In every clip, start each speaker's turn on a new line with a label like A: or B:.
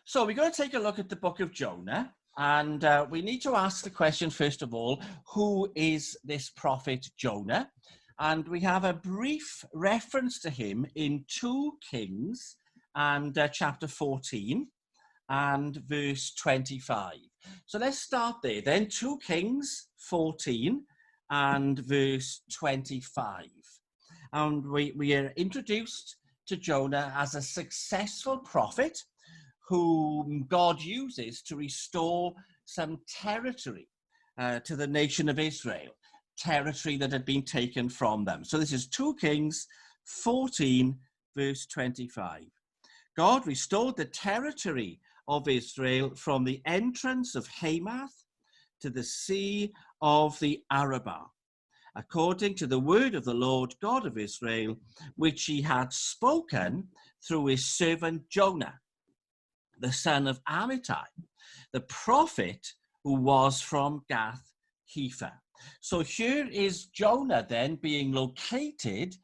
A: So we're going to take a look at the book of Jonah, and we need to ask the question, first of all, who is this prophet Jonah? And we have a brief reference to him in 2 Kings and chapter 14 and verse 25. So let's start there then, 2 Kings 14 and verse 25. And we are introduced to Jonah as a successful prophet whom God uses to restore some territory to the nation of Israel, territory that had been taken from them. So this is 2 Kings 14, verse 25. God restored the territory of Israel from the entrance of Hamath to the sea of the Arabah, according to the word of the Lord God of Israel, which he had spoken through his servant Jonah, the son of Amittai, the prophet who was from Gath Hepher. So here is Jonah then being located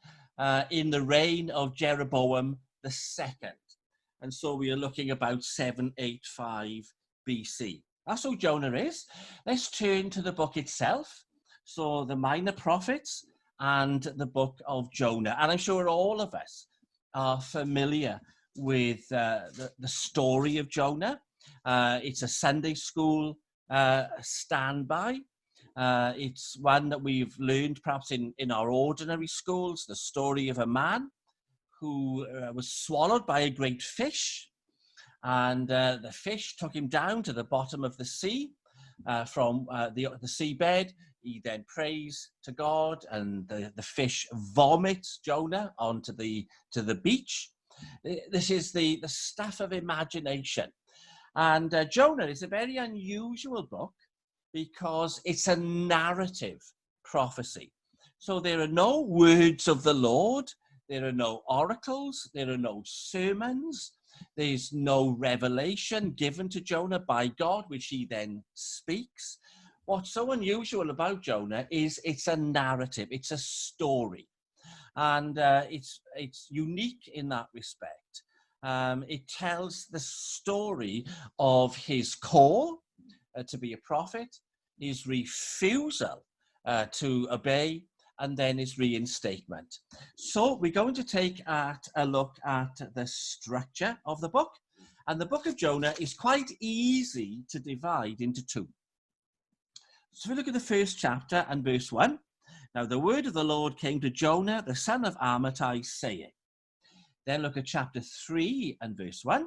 A: in the reign of Jeroboam II. And so we are looking about 785 BC. That's who Jonah is. Let's turn to the book itself. So the minor prophets and the book of Jonah. And I'm sure all of us are familiar with the story of Jonah. It's a Sunday school standby. It's one that we've learned perhaps in our ordinary schools, the story of a man who was swallowed by a great fish, and the fish took him down to the bottom of the sea from the seabed. He then prays to God, and the fish vomits Jonah onto the beach. This is the stuff of imagination. And Jonah is a very unusual book because it's a narrative prophecy. So there are no words of the Lord, there are no oracles, there are no sermons, there's no revelation given to Jonah by God, which he then speaks. What's so unusual about Jonah is it's a narrative, it's a story. And it's unique in that respect. It tells the story of his call to be a prophet, his refusal to obey, and then his reinstatement. So we're going to take a look at the structure of the book. And the book of Jonah is quite easy to divide into 2. So we look at the first chapter and verse 1. Now the word of the Lord came to Jonah, the son of Amittai, saying. Then look at chapter 3 and verse 1.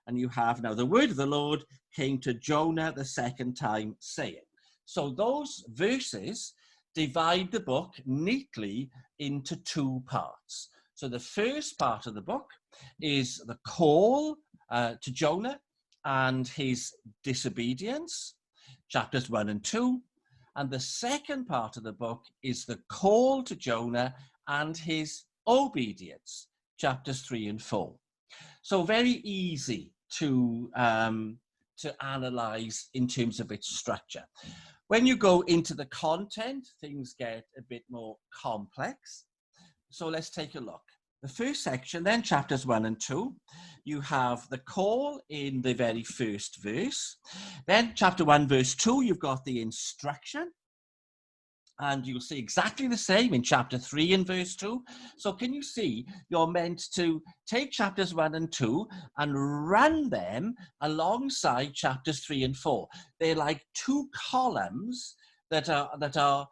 A: And you have, now the word of the Lord came to Jonah the second time, saying. So those verses divide the book neatly into 2 parts. So the first part of the book is the call to Jonah and his disobedience, chapters 1 and 2. And the second part of the book is the call to Jonah and his obedience, chapters 3 and 4. So very easy to analyze in terms of its structure. When you go into the content, things get a bit more complex. So let's take a look. The first section, then chapters 1 and 2, you have the call in the very first verse. Then chapter 1, verse 2, you've got the instruction. And you'll see exactly the same in chapter 3 and verse 2. So can you see you're meant to take chapters 1 and 2 and run them alongside chapters 3 and 4. They're like 2 columns that are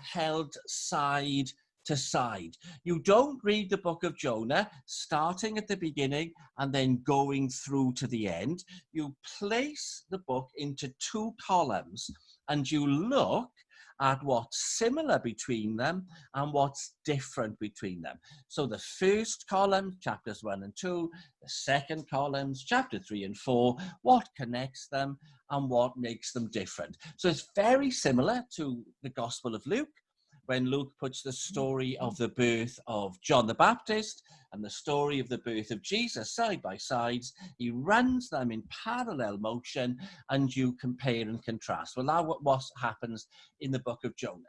A: held side to side. You don't read the book of Jonah starting at the beginning and then going through to the end. You place the book into 2 columns and you look at what's similar between them and what's different between them. So the first column, chapters 1 and 2, the second columns, chapter 3 and 4, what connects them and what makes them different. So it's very similar to the Gospel of Luke, when Luke puts the story of the birth of John the Baptist and the story of the birth of Jesus side by side. He runs them in parallel motion and you compare and contrast. Well, now what happens in the book of Jonah?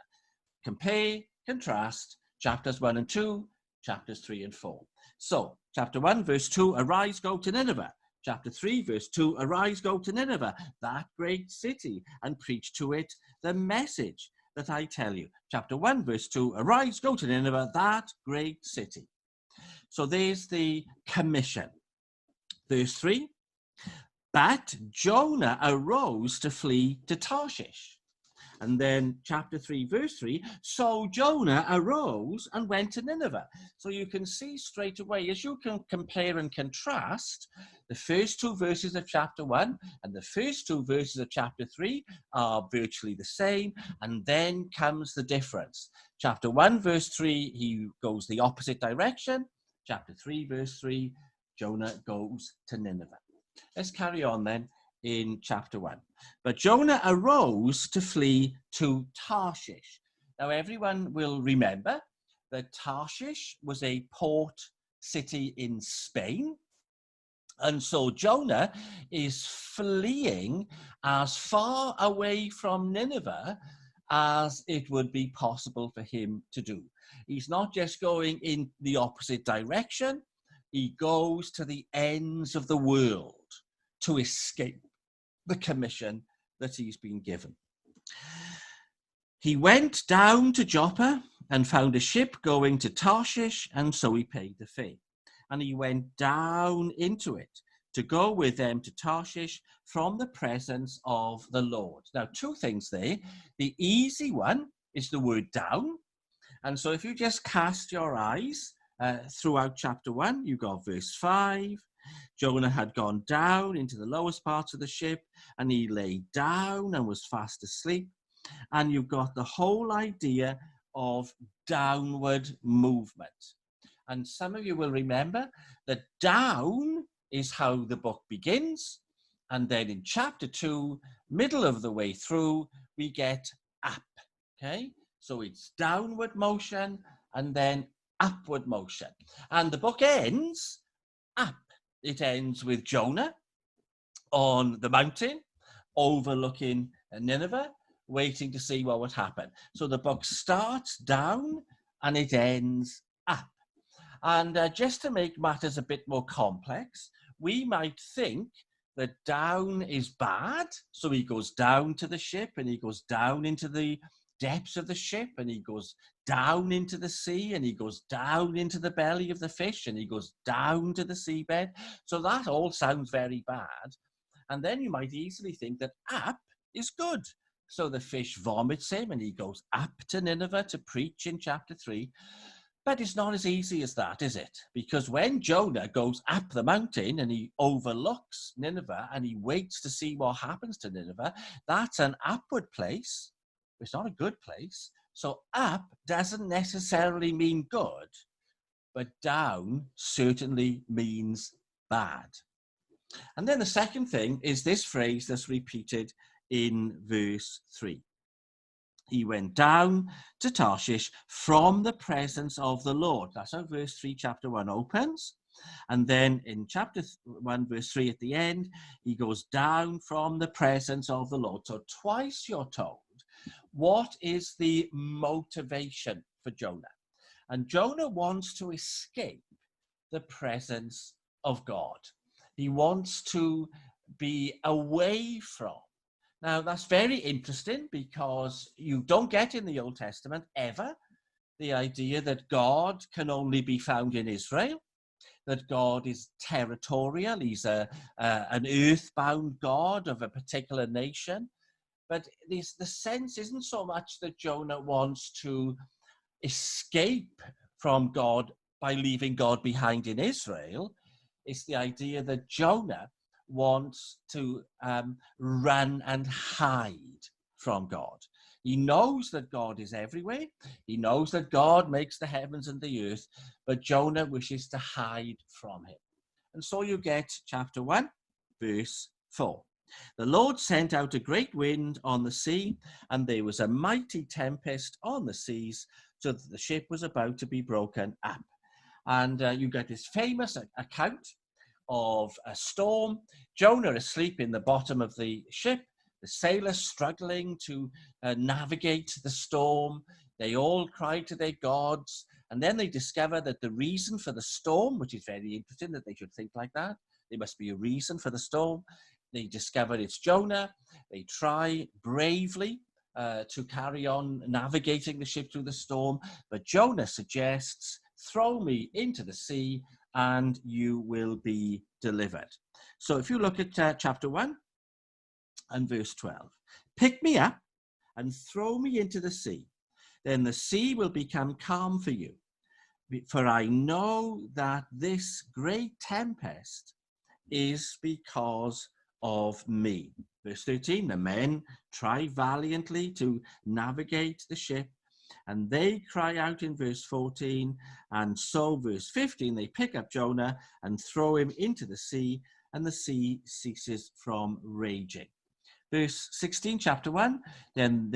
A: Compare, contrast, chapters 1 and 2, chapters 3 and 4. So, chapter 1, verse 2, arise, go to Nineveh. Chapter 3, verse 2, arise, go to Nineveh, that great city, and preach to it the message that I tell you. Chapter 1, verse 2, arise, go to Nineveh, that great city. So there's the commission. Verse 3, but Jonah arose to flee to Tarshish. And then chapter 3, verse 3, so Jonah arose and went to Nineveh. So you can see straight away, as you can compare and contrast, the first 2 verses of chapter 1 and the first 2 verses of chapter 3 are virtually the same. And then comes the difference. Chapter 1, verse 3, he goes the opposite direction. Chapter 3, verse 3, Jonah goes to Nineveh. Let's carry on then in chapter 1. But Jonah arose to flee to Tarshish. Now, everyone will remember that Tarshish was a port city in Spain. And so Jonah is fleeing as far away from Nineveh as it would be possible for him to do. He's not just going in the opposite direction. He goes to the ends of the world to escape the commission that he's been given. He went down to Joppa and found a ship going to Tarshish, and so he paid the fee. And he went down into it to go with them to Tarshish from the presence of the Lord. Now, 2 things there. The easy one is the word down. And so if you just cast your eyes throughout chapter 1, you got verse 5. Jonah had gone down into the lowest parts of the ship, and he lay down and was fast asleep. And you've got the whole idea of downward movement. And some of you will remember that down is how the book begins. And then in chapter 2, middle of the way through, we get up. Okay? So it's downward motion and then upward motion. And the book ends up. It ends with Jonah on the mountain overlooking Nineveh, waiting to see what would happen. So the book starts down and it ends up. And just to make matters a bit more complex, we might think that down is bad. So he goes down to the ship and he goes down into the depths of the ship and he goes down into the sea and he goes down into the belly of the fish and he goes down to the seabed. So that all sounds very bad. And then you might easily think that up is good. So the fish vomits him and he goes up to Nineveh to preach in chapter 3. But it's not as easy as that, is it? Because when Jonah goes up the mountain and he overlooks Nineveh and he waits to see what happens to Nineveh, that's an upward place. It's not a good place. So up doesn't necessarily mean good, but down certainly means bad. And then the second thing is this phrase that's repeated in verse 3. He went down to Tarshish from the presence of the Lord. That's how verse 3, chapter 1 opens. And then in chapter 1, verse 3 at the end, he goes down from the presence of the Lord. So twice you're told, what is the motivation for Jonah? And Jonah wants to escape the presence of God. He wants to be away from. Now, that's very interesting because you don't get in the Old Testament ever the idea that God can only be found in Israel, that God is territorial, he's an earthbound God of a particular nation. But the sense isn't so much that Jonah wants to escape from God by leaving God behind in Israel. It's the idea that Jonah wants to run and hide from God. He knows that God is everywhere. He knows that God makes the heavens and the earth, but Jonah wishes to hide from him. And so you get chapter 1, verse 4. The Lord sent out a great wind on the sea, and there was a mighty tempest on the seas, so that the ship was about to be broken up. And you get this famous account of a storm, Jonah asleep in the bottom of the ship, the sailors struggling to navigate the storm. They all cry to their gods, and then they discover that the reason for the storm, which is very interesting that they should think like that, There must be a reason for the storm. They discover it's Jonah. They try bravely to carry on navigating the ship through the storm. But Jonah suggests, throw me into the sea and you will be delivered. So if you look at chapter 1 and verse 12, pick me up and throw me into the sea. Then the sea will become calm for you. For I know that this great tempest is because of me. Verse 13, the men try valiantly to navigate the ship, and they cry out in verse 14, and so verse 15, they pick up Jonah and throw him into the sea, and the sea ceases from raging. Verse 16, chapter 1, then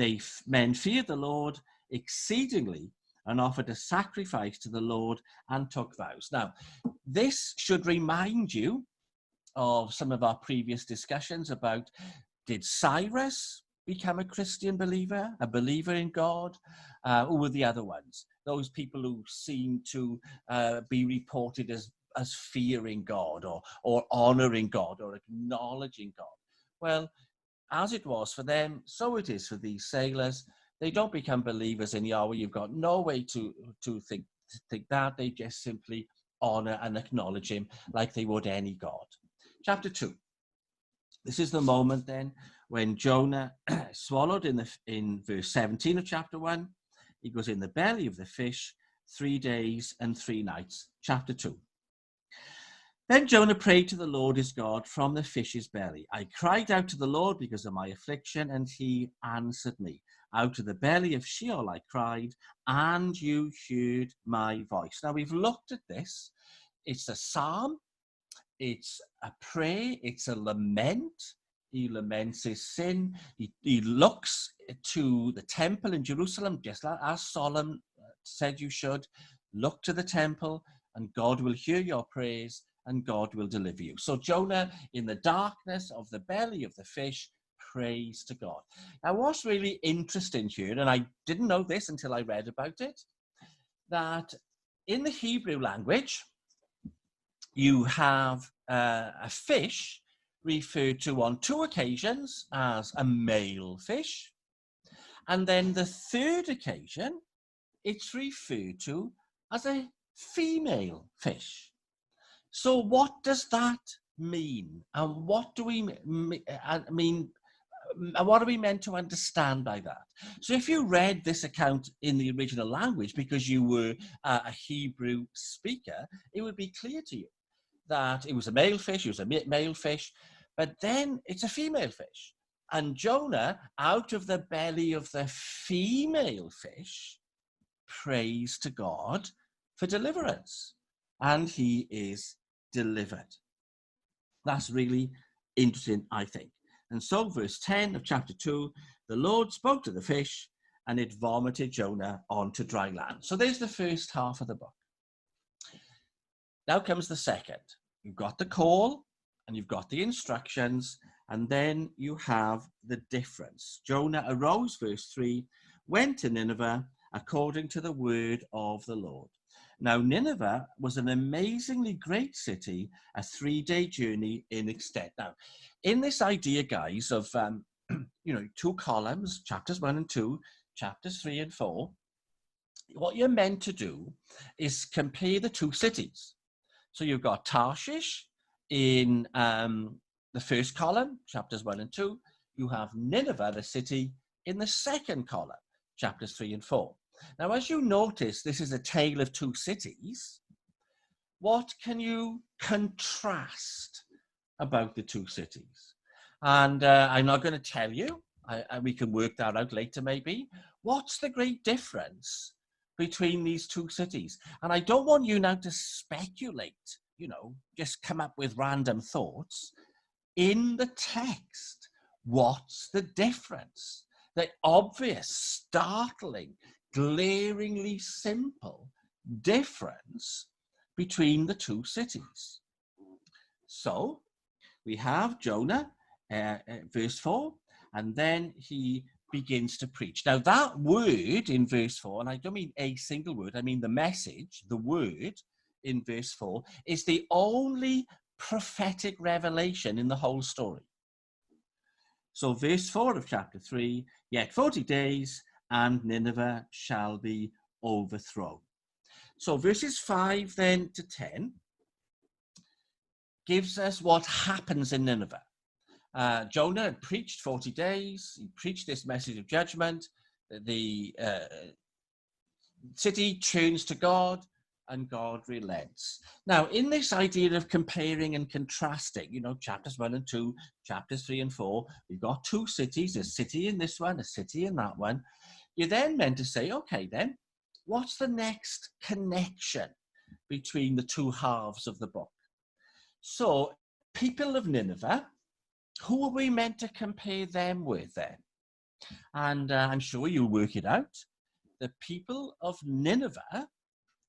A: men feared the Lord exceedingly and offered a sacrifice to the Lord and took vows. Now, this should remind you of some of our previous discussions about, did Cyrus become a Christian believer, a believer in God? Who were the other ones? Those people who seem to be reported as fearing God or honoring God or acknowledging God. Well, as it was for them, so it is for these sailors. They don't become believers in Yahweh. You've got no way to think that. They just simply honor and acknowledge him like they would any God. Chapter 2. This is the moment then when Jonah swallowed in verse 17 of chapter 1. He goes in the belly of the fish 3 days and 3 nights. Chapter 2. Then Jonah prayed to the Lord his God from the fish's belly. I cried out to the Lord because of my affliction, and he answered me. Out of the belly of Sheol I cried, and you heard my voice. Now we've looked at this. It's a psalm. It's a prayer. It's a lament. He laments his sin. He looks to the temple in Jerusalem, just like as Solomon said you should. Look to the temple, and God will hear your prayers, and God will deliver you. So Jonah, in the darkness of the belly of the fish, prays to God. Now, what's really interesting here, and I didn't know this until I read about it, that in the Hebrew language, you have a fish referred to on 2 occasions as a male fish, and then the third occasion, it's referred to as a female fish. So what does that mean? And what do we mean? What are we meant to understand by that? So if you read this account in the original language because you were a Hebrew speaker, it would be clear to you that it was a male fish, it was a male fish, but then it's a female fish. And Jonah, out of the belly of the female fish, prays to God for deliverance. And he is delivered. That's really interesting, I think. And so verse 10 of chapter 2, the Lord spoke to the fish and it vomited Jonah onto dry land. So there's the first half of the book. Now comes the second. You've got the call and you've got the instructions, and then you have the difference. Jonah arose, verse 3, went to Nineveh according to the word of the Lord. Now, Nineveh was an amazingly great city, a 3-day journey in extent. Now, in this idea, guys, of, 2 columns, chapters 1 and 2, chapters 3 and 4, what you're meant to do is compare the 2 cities. So you've got Tarshish in the first column, chapters 1 and 2. You have Nineveh, the city, in the second column, chapters 3 and 4. Now, as you notice, this is a tale of 2 cities. What can you contrast about the 2 cities? And I'm not going to tell you. We can work that out later, maybe. What's the great difference between these 2 cities? And I don't want you now to speculate, just come up with random thoughts. In the text, what's the difference? The obvious, startling, glaringly simple difference between the 2 cities. So we have Jonah, verse 4, and then he begins to preach. Now that word in verse 4, and I don't mean a single word, I mean the message, the word in verse 4, is the only prophetic revelation in the whole story. So verse 4 of chapter 3, yet 40 days and Nineveh shall be overthrown. So verses 5 then to 10 gives us what happens in Nineveh. Jonah had preached 40 days. He preached this message of judgment. The city turns to God and God relents. Now, in this idea of comparing and contrasting, chapters 1 and 2, chapters 3 and 4, we've got two cities, a city in this one, a city in that one. You're then meant to say, okay, then, what's the next connection between the two halves of the book? So, people of Nineveh, who are we meant to compare them with then? And I'm sure you'll work it out. The people of Nineveh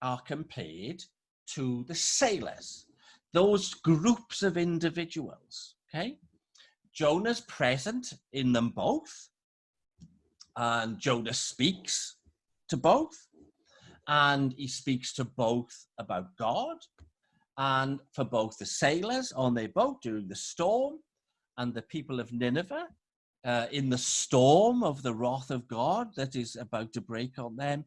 A: are compared to the sailors, those groups of individuals, okay? Jonah's present in them both, and Jonah speaks to both, and he speaks to both about God, and for both the sailors on their boat during the storm, and the people of Nineveh in the storm of the wrath of God that is about to break on them,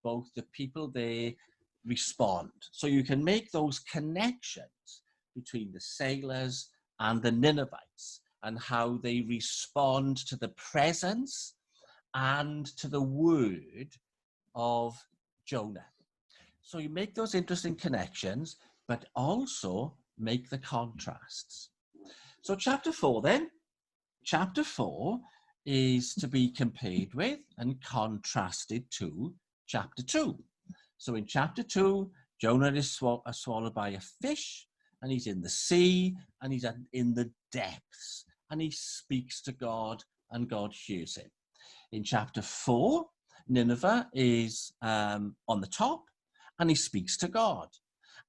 A: both the people they respond. So you can make those connections between the sailors and the Ninevites and how they respond to the presence and to the word of Jonah. So you make those interesting connections, but also make the contrasts. So chapter 4 then, chapter 4 is to be compared with and contrasted to chapter 2. So in chapter 2, Jonah is swallowed by a fish, and he's in the sea, and he's in the depths, and he speaks to God, and God hears him. In chapter 4, Nineveh is on the top, and he speaks to God.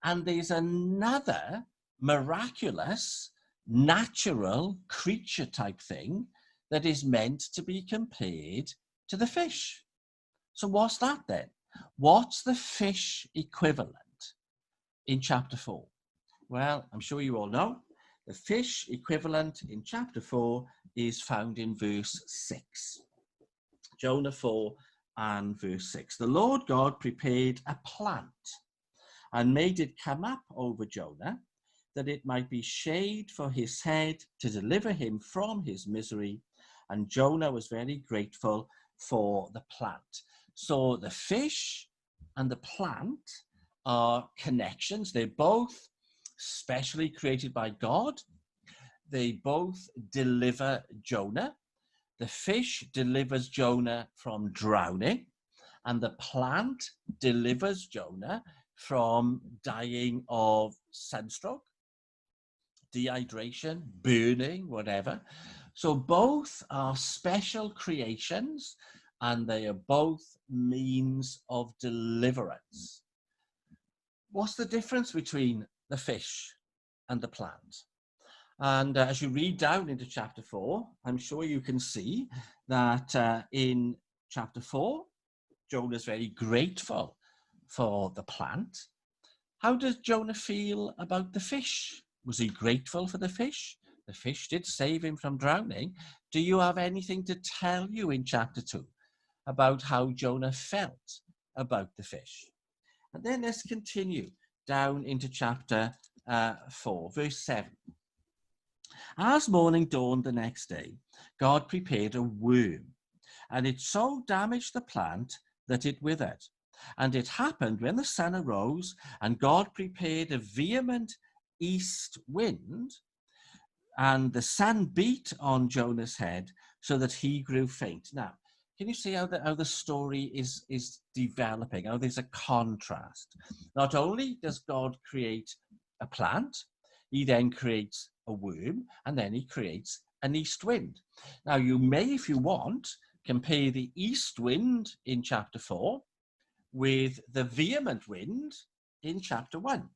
A: And there's another miraculous, natural creature type thing that is meant to be compared to the fish. So what's that then? What's the fish equivalent in chapter 4? Well, I'm sure you all know. The fish equivalent in chapter 4 is found in verse 6. Jonah 4 and verse 6. The Lord God prepared a plant and made it come up over Jonah, that it might be shade for his head to deliver him from his misery. And Jonah was very grateful for the plant. So the fish and the plant are connections. They're both specially created by God. They both deliver Jonah. The fish delivers Jonah from drowning, and the plant delivers Jonah from dying of sunstroke, dehydration, burning, whatever. So both are special creations, and they are both means of deliverance. What's the difference between the fish and the plant? And as you read down into chapter 4, I'm sure you can see that in chapter 4, Jonah is very grateful for the plant. How does Jonah feel about the fish? Was he grateful for the fish? The fish did save him from drowning. Do you have anything to tell you in chapter 2 about how Jonah felt about the fish? And then let's continue down into chapter 4, verse 7. As morning dawned the next day, God prepared a worm, and it so damaged the plant that it withered. And it happened when the sun arose, and God prepared a vehement east wind, and the sun beat on Jonah's head so that he grew faint. Now, can you see how the story is developing, how there's a contrast? Not only does God create a plant, he then creates a worm, and then he creates an east wind. Now, you may, if you want, compare the east wind in chapter 4 with the vehement wind in chapter 1.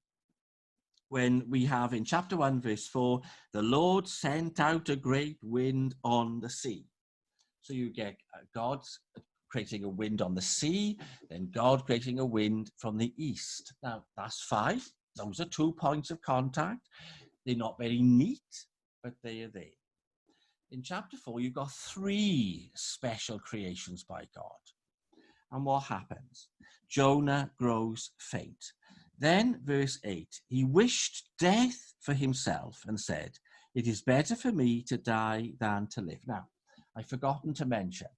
A: When we have in chapter 1, verse 4, the Lord sent out a great wind on the sea. So you get God creating a wind on the sea, then God creating a wind from the east. Now, that's 5. Those are 2 points of contact. They're not very neat, but they are there. In chapter 4, you've got 3 special creations by God. And what happens? Jonah grows faint. Then, verse 8, he wished death for himself and said, "It is better for me to die than to live." Now, I've forgotten to mention,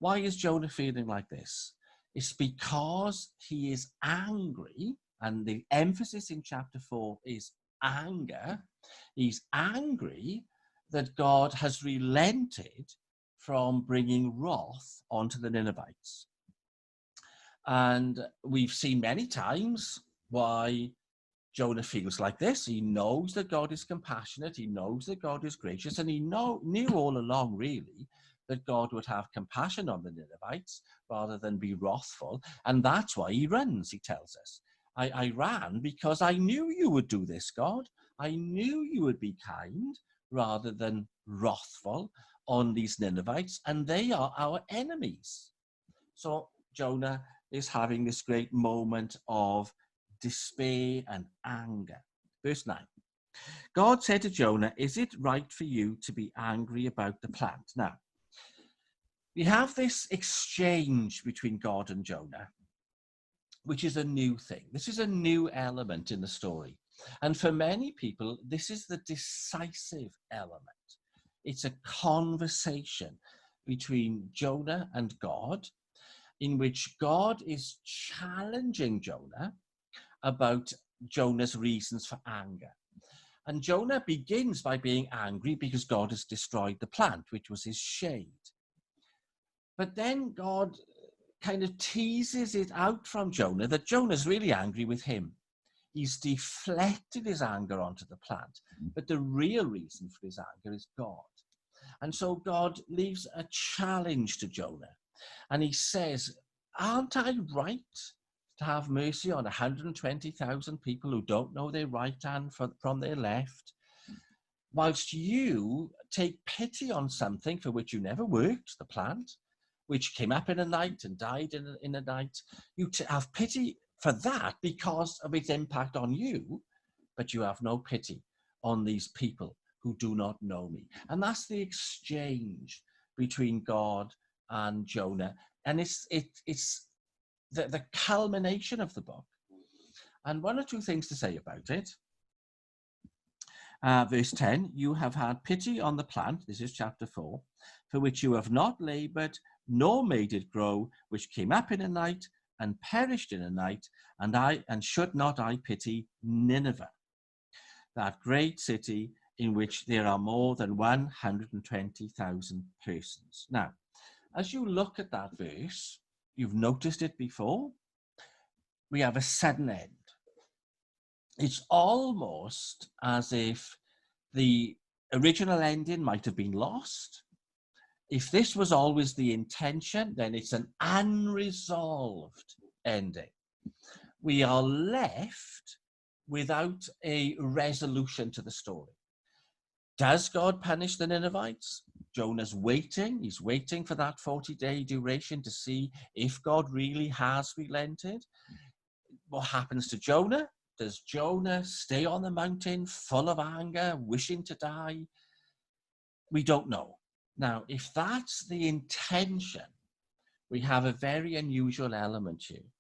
A: why is Jonah feeling like this? It's because he is angry, and the emphasis in chapter 4 is anger. He's angry that God has relented from bringing wrath onto the Ninevites. And we've seen many times why Jonah feels like this. He knows that God is compassionate. He knows that God is gracious. And he knew all along, really, that God would have compassion on the Ninevites rather than be wrathful. And that's why he runs, he tells us. I ran because I knew you would do this, God. I knew you would be kind rather than wrathful on these Ninevites. And they are our enemies. So Jonah is having this great moment of despair and anger. Verse 9. God said to Jonah, "Is it right for you to be angry about the plant?" Now, we have this exchange between God and Jonah, which is a new thing. This is a new element in the story. And for many people, this is the decisive element. It's a conversation between Jonah and God, in which God is challenging Jonah about Jonah's reasons for anger. And Jonah begins by being angry because God has destroyed the plant, which was his shade. But then God kind of teases it out from Jonah that Jonah's really angry with him. He's deflected his anger onto the plant, but the real reason for his anger is God. And so God leaves a challenge to Jonah. And he says, "Aren't I right to have mercy on 120,000 people who don't know their right hand from their left, whilst you take pity on something for which you never worked, the plant, which came up in a night and died in a night? You have pity for that because of its impact on you, but you have no pity on these people who do not know me." And that's the exchange between God and Jonah. And it's the culmination of the book. And one or two things to say about it. Verse 10, "You have had pity on the plant," this is chapter 4, "for which you have not labored, nor made it grow, which came up in a night and perished in a night, and should not I pity Nineveh, that great city in which there are more than 120,000 persons." Now, as you look at that verse, you've noticed it before, we have a sudden end. It's almost as if the original ending might have been lost. If this was always the intention, then it's an unresolved ending. We are left without a resolution to the story. Does God punish the Ninevites? Jonah's waiting. He's waiting for that 40-day duration to see if God really has relented. What happens to Jonah? Does Jonah stay on the mountain full of anger, wishing to die? We don't know. Now, if that's the intention, we have a very unusual element here.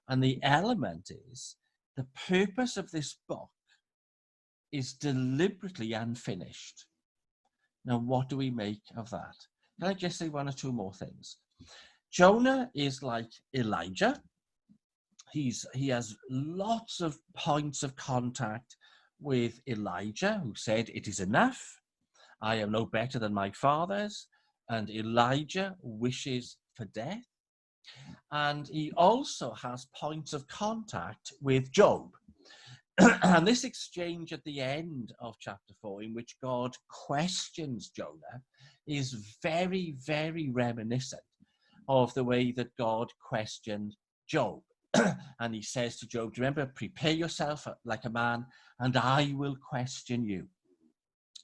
A: And the element is the purpose of this book is deliberately unfinished. Now, what do we make of that? Can I just say one or two more things? Jonah is like Elijah. He has lots of points of contact with Elijah, who said, "It is enough. I am no better than my fathers." And Elijah wishes for death. And he also has points of contact with Job. And this exchange at the end of chapter 4, in which God questions Jonah, is very, very reminiscent of the way that God questioned Job. And he says to Job, "Do you remember, prepare yourself like a man, and I will question you."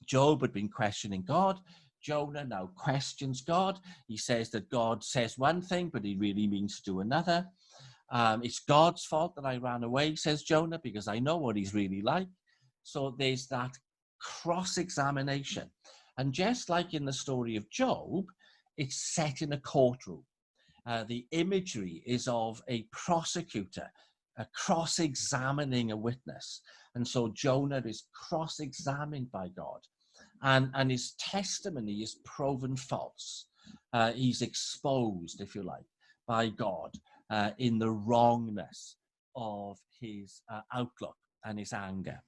A: Job had been questioning God. Jonah now questions God. He says that God says one thing, but he really means to do another. "It's God's fault that I ran away," says Jonah, "because I know what he's really like." So there's that cross-examination. And just like in the story of Job, it's set in a courtroom. The imagery is of a prosecutor cross-examining a witness. And so Jonah is cross-examined by God, and his testimony is proven false. He's exposed, if you like, by God in the wrongness of his outlook and his anger.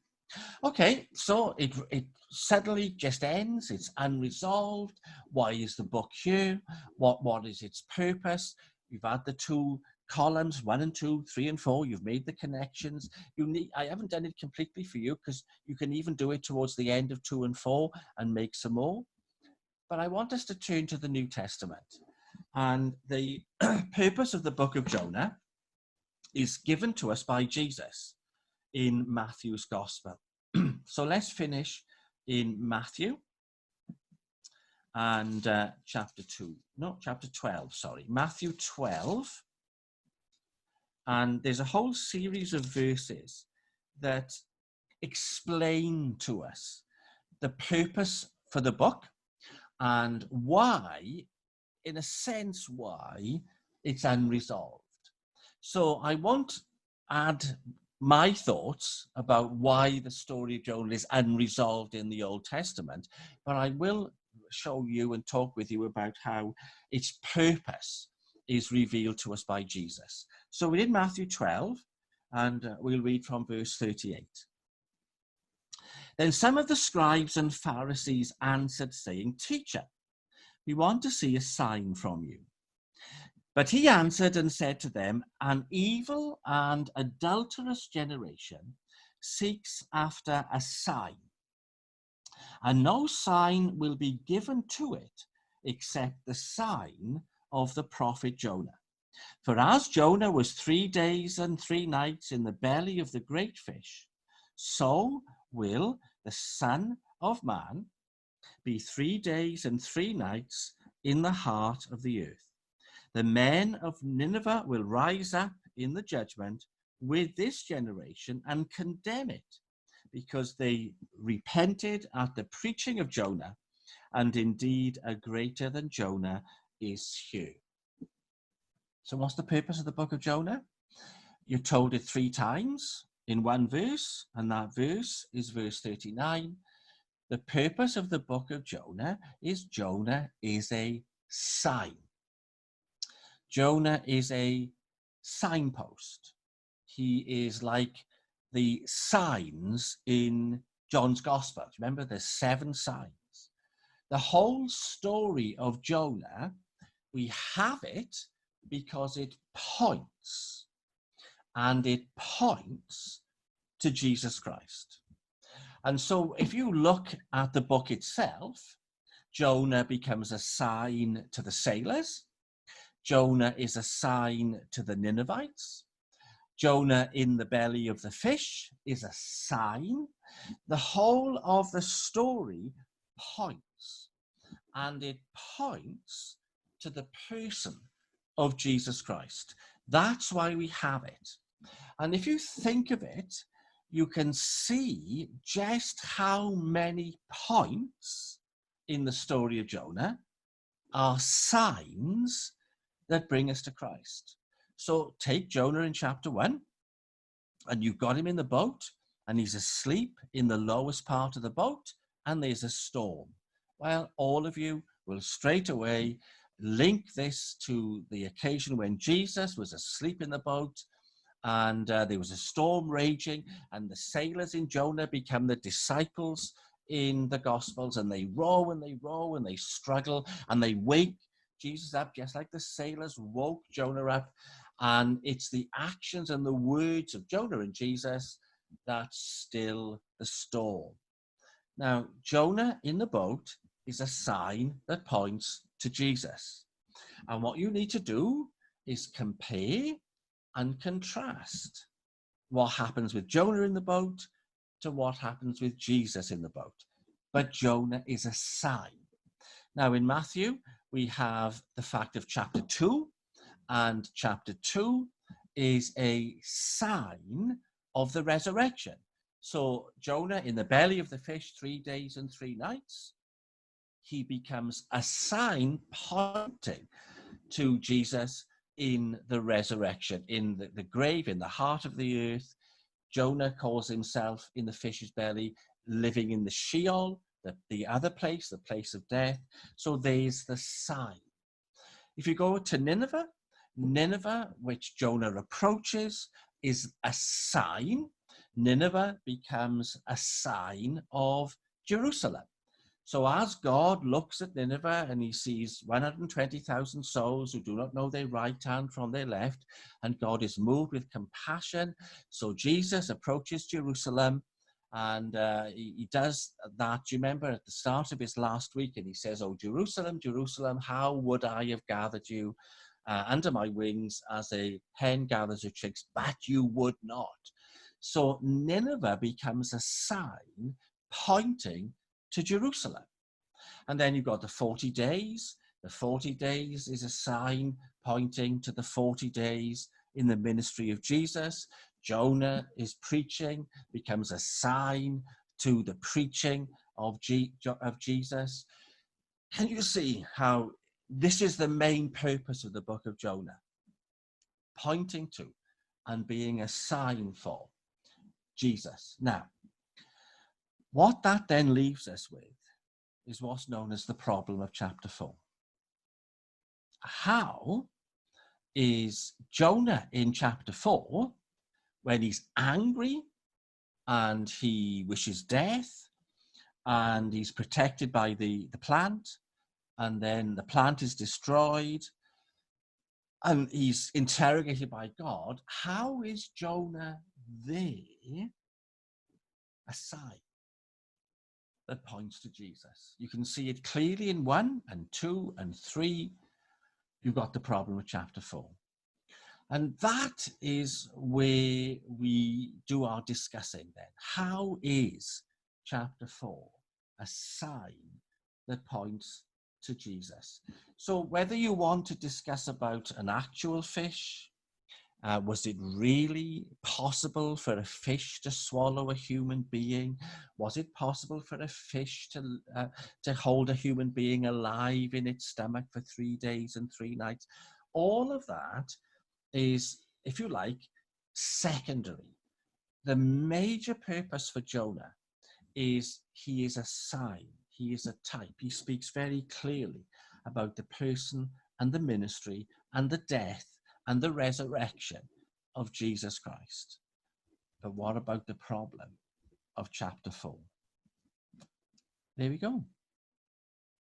A: Okay, so it suddenly just ends. It's unresolved. Why is the book here? What is its purpose? You've had the two columns, 1 and 2, 3 and 4. You've made the connections. I haven't done it completely for you, because you can even do it towards the end of 2 and 4 and make some more. But I want us to turn to the New Testament. And the purpose of the book of Jonah is given to us by Jesus in Matthew's Gospel. So let's finish in Matthew and chapter 12, sorry. Matthew 12. And there's a whole series of verses that explain to us the purpose for the book and why, in a sense, why it's unresolved. So I won't add my thoughts about why the story of Jonah is unresolved in the Old Testament, but I will show you and talk with you about how its purpose is revealed to us by Jesus. So we're in Matthew 12, and we'll read from verse 38. Then some of the scribes and Pharisees answered, saying, "Teacher, we want to see a sign from you." But he answered and said to them, "An evil and adulterous generation seeks after a sign, and no sign will be given to it except the sign of the prophet Jonah. For as Jonah was 3 days and 3 nights in the belly of the great fish, so will the Son of Man be 3 days and 3 nights in the heart of the earth. The men of Nineveh will rise up in the judgment with this generation and condemn it, because they repented at the preaching of Jonah, and indeed a greater than Jonah is here." So what's the purpose of the book of Jonah? You're told it 3 times in one verse, and that verse is verse 39. The purpose of the book of Jonah is a sign. Jonah is a signpost. He is like the signs in John's Gospel. Remember, there's 7 signs. The whole story of Jonah, we have it because it points, and it points to Jesus Christ. And so if you look at the book itself, Jonah becomes a sign to the sailors. Jonah is a sign to the Ninevites. Jonah in the belly of the fish is a sign. The whole of the story points, and it points to the person of Jesus Christ. That's why we have it. And if you think of it, you can see just how many points in the story of Jonah are signs that bring us to Christ. So take Jonah in chapter 1, and you've got him in the boat, and he's asleep in the lowest part of the boat, and there's a storm. Well, all of you will straight away link this to the occasion when Jesus was asleep in the boat, and there was a storm raging, and the sailors in Jonah become the disciples in the Gospels, and they row and they row and they struggle, and they wake Jesus up just like the sailors woke Jonah up. And it's the actions and the words of Jonah and Jesus that still the storm. Now, Jonah in the boat is a sign that points to Jesus. And what you need to do is compare and contrast what happens with Jonah in the boat to what happens with Jesus in the boat. But Jonah is a sign. Now, in Matthew, we have the fact of chapter 2, and chapter 2 is a sign of the resurrection. So Jonah in the belly of the fish 3 days and 3 nights, he becomes a sign pointing to Jesus in the resurrection, in the grave, in the heart of the earth. Jonah calls himself in the fish's belly, living in the Sheol, the other place, the place of death. So there's the sign. If you go to Nineveh, which Jonah approaches, is a sign. Nineveh becomes a sign of Jerusalem. So as God looks at Nineveh and he sees 120,000 souls who do not know their right hand from their left, and God is moved with compassion, so Jesus approaches Jerusalem, and he does that. Do you remember at the start of his last week, and he says, "Oh, Jerusalem, Jerusalem, how would I have gathered you under my wings as a hen gathers her chicks, but you would not." So Nineveh becomes a sign pointing to Jerusalem. And then you've got the 40 days. The 40 days is a sign pointing to the 40 days in the ministry of Jesus. Jonah is preaching, becomes a sign to the preaching of Jesus. Can you see how this is the main purpose of the book of Jonah? Pointing to and being a sign for Jesus. Now, what that then leaves us with is what's known as the problem of chapter 4. How is Jonah in chapter 4, when he's angry and he wishes death and he's protected by the plant, and then the plant is destroyed and he's interrogated by God, how is Jonah there a sign that points to Jesus? You can see it clearly in 1 and 2 and 3. You've got the problem of chapter 4. And that is where we do our discussing then. How is chapter 4 a sign that points to Jesus? So whether you want to discuss about an actual fish, was it really possible for a fish to swallow a human being? Was it possible for a fish to hold a human being alive in its stomach for 3 days and 3 nights? All of that is, if you like, secondary. The major purpose for Jonah is he is a sign, he is a type. He speaks very clearly about the person and the ministry and the death and the resurrection of Jesus Christ. But what about the problem of chapter 4? There we go.